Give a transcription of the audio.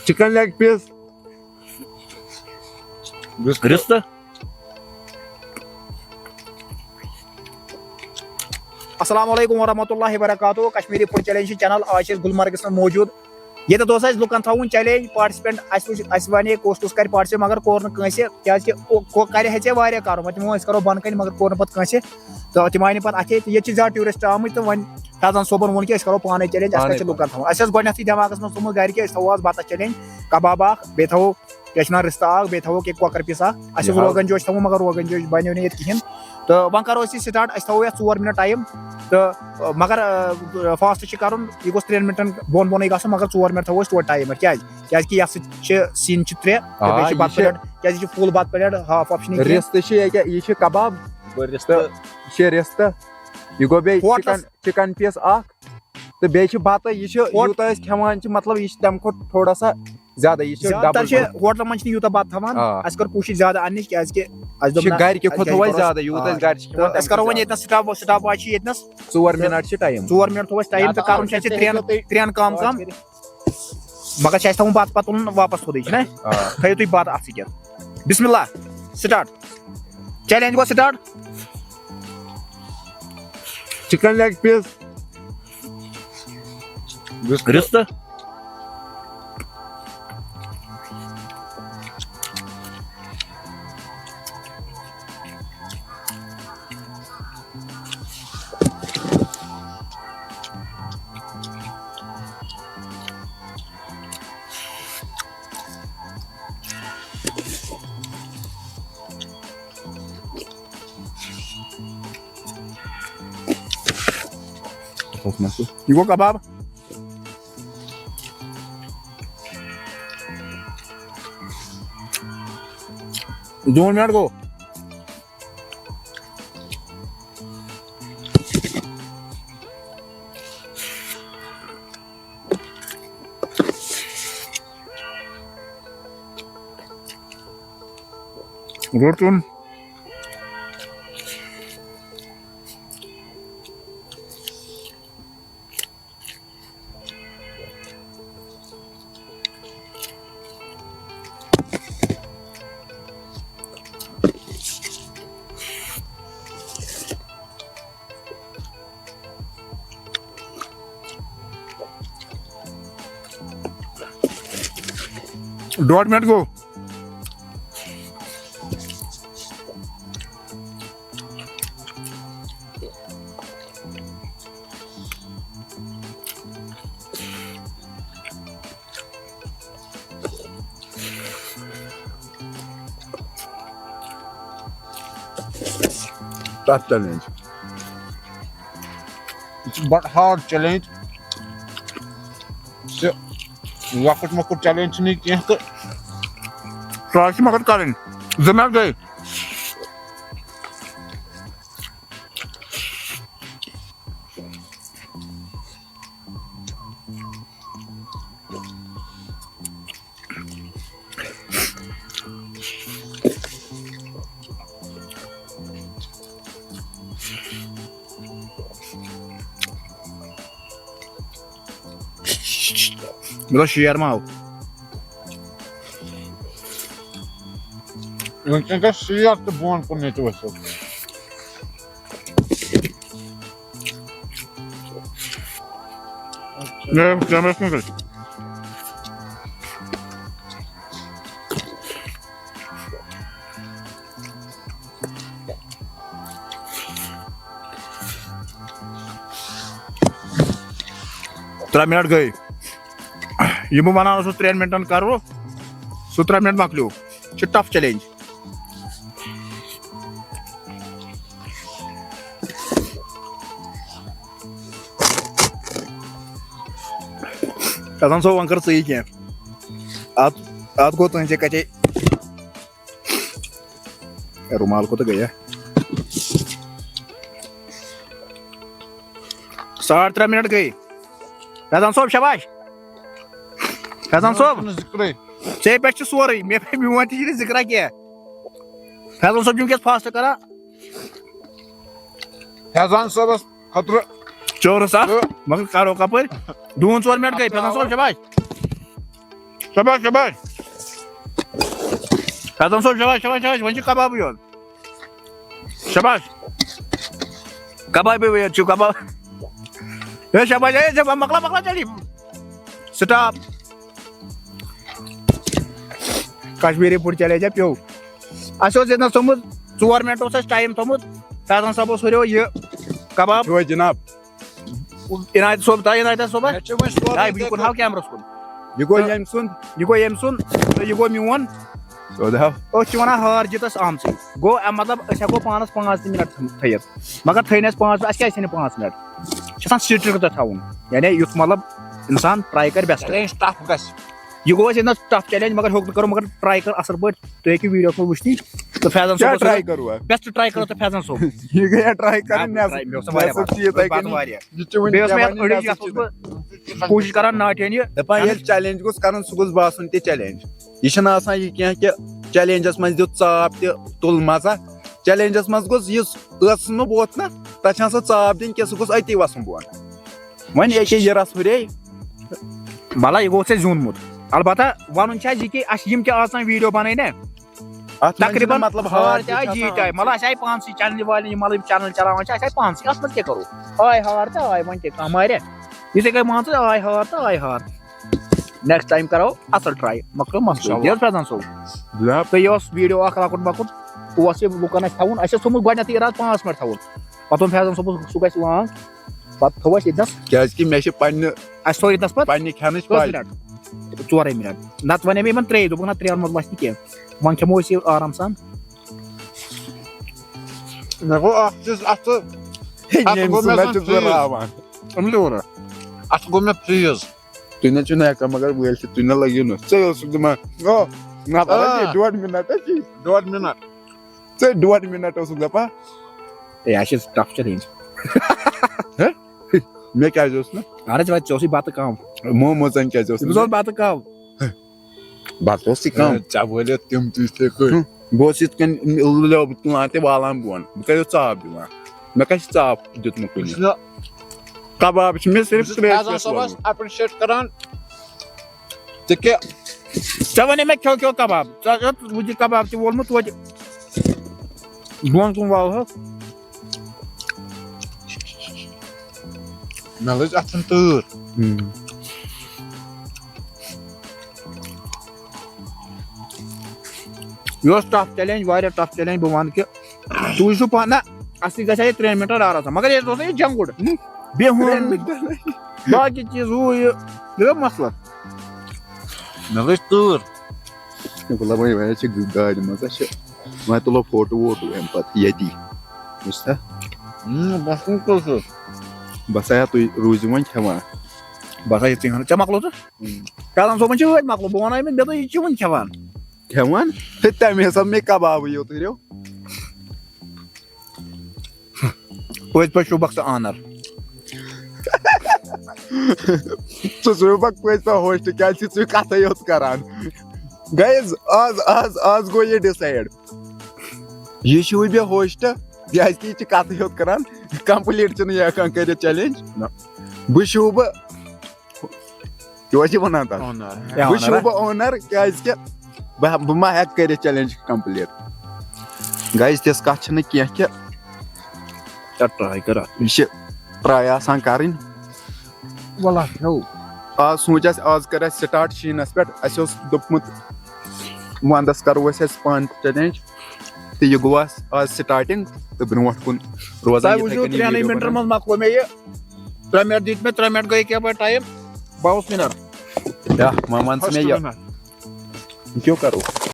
Chicken leg piece रिश्ता अस्सलाम वालेकुम वरहमतुल्लाहि वबरकातुहू कश्मीरी फूड चैलेंज चैनल आज गुलमर्गस में मौजूद ये लुकन थवन चैलेंज पार्टिसिपेंट वे कस कर पार्टिसिपेट मगर कोर क्या करे कर करो बन कन मगर कोर पे तो तम आय पे ये ज्यादा टूरिस्ट आम तो वन फैजान सोबन वो कि करो पाने चैलेंज लुकन थवन गोडे दिमाग में थोमुत घर थो आज बत चैलेंज कबाब बे थो क्या रिश्ता बे थो कॉकर पीस रोगन जोश थो मगर रोगन जोश बनो ये कहें तो वो करो स्टार्ट थो 4 मिनट टाइम तो मगर फास्ट कर यह गो 3 मिनटन बोन बोन ग मगर 4 मिनट थो तो टाइमर क्या सीन 3 बत प्लेट क्या फुल बत प्लेट हाफ ऑप्शन रिश्त कबाब रिश्त यह गो बे चिकन पीस तो बे बत यूत खेवान मतलब यह तम थोड़ा सा ज्यादा होटल मन यूत बत थवान कर कोशिश ज्यादा अन घर ज्यादा यूत करो वो स्टॉप आज 4 मिनट टाइम 4 मिनट थो टाइम तो कर 3 कम मगर थो बत पे तुल वापस थोड़ी थो तुम बत अत बिस्मिल्लाह start challenge go start chicken leg piece रिश्ता यह गो कबाब दो मिनट गो रोटून डॉट minute go tough challenge. It's but hard challenge. So, वक्त मकुट challenge नहीं किया तो ट्राई मगर करें जमा गए मतलब शेयर में आओ इनके का शेयर तो बोन को नहीं तो वैसे ये कैमरा में कर मिनट गए ये वन 3 मिनटन करो 3 मिनट मकलो टफ चैलेंज कदम सो वन कर सही क्या अत गो तुझे कचे रुमाल को तो गया 3.5 मिनट गए फैजान सोब शाबाश फैजान सोब से पे सोरे मे वन जिक्रा क्या फैजान सोब वस फास्ट करा फैजान सोबस खतर चोर सा मगर करो कपर 2-4 मिनट गए फैजान सोब शाबाश शाबाश शाबाश फैजन साहब शाबाश शाबाश शाबाश वंच कबाब योन शाबाश कबाब भी छु कबाब ए शाबाश ए जब मकला चली स्टॉप कश्मीरी फूड चैलेंज प्यो अस थोमुत 4 मिनट टाइम थोमुत फैजन साहब हुरो यह कबाब जो जनाब इनायत सोब ता इनायत सोब बह कुन हाव कैमरस कुन ये गो यम सुन तो यह गो मोन सोदा वन हार जितस आम गो मतलब हेको पानस 5 मिनट थयत मगर थैनस 5 अस क्या 5 मिनट स्ट्रिक्ट थवन यानी युथ मतलब इंसान ट्राई कर बेस्ट टफ गस यह गो टफ चैलेंज मगर होक करो मगर ट्राई कर असल पे तुम हेकि वीडियो को वुचनी तो फैजन क्या साहब ट्राई करू बेस्ट ट्राई करो तो फैजन साहब ये गया ट्राई करने कोशिश करान नाटेन ये दपा ये चैलेंज गोस करन सु गोस बासन ते चैलेंज ये छना आसान ये क्या कि चैलेंजस मज दित चाप ते तुल मजा चैलेंजस मज गोस यस न बोत ना तछन स चाप दिन के सु गोस अति वसन बोन वन ये के रस हुरे मला ये गो से जूनमुत अलबत्ता वन छ ये कि अस यम के आसान वीडियो बनाई ना तकरीबन मतलब हार चाहे जीत आए मतलब अस पान चैनल वाले मतलब चैनल चलावान अस पान अत मज क्या करो आय हार तो आय वन कह मारे इसे कह मान आय हार तो आय हार नेक्स्ट टाइम करो असल ट्राई मकलो मसलो फैजन साहब तो ये वीडियो लकुट मकुट लुकन थवन अस थोमुत गत इराद 5 मिनट थवन पतन फैजन साहब सह गस लांग पत थो इतनस क्या कि मे छ पन्ने अस थो इतनस पत पन्ने खानच 4 मिनट नत वन मे 3 दोपन 3 मज वस कह वन खमो आराम सान मे गो चीज गो मे फ्रीज तु न चुना का मगर वेल से तु न लगियो न चल सुदमा ओ ना पता 1 मिनट है 1 मिनट से 1 मिनट सुदपा ए अस टफ चैलेंज मैं क्या जोस ना अरे जब चौसी बात काम मोमोजन क्या जोस बिजोल बात काम बात ओसी काम चावले तुम तुस्ते को बोस इत कन लो तुलाते वालान बोन बकयो चाप दिवा मैं कस चाप दित मकुनी कबाब में सिर्फ फैजन साहब अप्रिशिएट करन तके चवने में क्यों कबाब मुझे कबाब से बोल मत वो बोन तुम वाओ हो नॉलेज अथन तूर यो टफ चैलेंज वारिया टफ चैलेंज बह वन कि तू पाना असली गई 3 मिनट आराम मगर ये दोस्त जंक फूड बेहून बाकी चीज वो ये मसला नॉलेज तूर बोला भाई मैं छ गाड़ी मजा छ मैं तो फोटो वोटो एम पत यदी मुस्ता बस को बस आया तु रोज वन खवा बस ये तिंग च मकलो तो कालन सो मन छ मकलो बो वनाय में बे तो ये वन खवान खवान तमे सब में कबाब यो तरियो पोज पर शुबक्स ऑनर तो सुबह कोई तो होस्ट क्या छि कथ योत करान गाइस आज गो ये डिसाइड ये छु बे होस्ट क्या कि कथ योत करान कंप्लीट च या kan कर चैलेंज बुशुब क्यों बना था बुशुब ओनर क्या कि मा हेक कर चैलेंज कंप्लीट गाइस तिस कथ छ न किया कि ट्राई कर ट्राई आसान करें वाला हो आज सोच आज कर स्टार्ट शीनस पे दोपमुत वंदस करो पान चैलेंज तो यह गो आज स्टार्टिंग तो ब्रोट कुन रोजान 3 मिनट मज मकलो मे ये 3 मिनट दित में 3 मिनट गई क्या टाइम 22 मिनट या मामान से मैं क्यों करो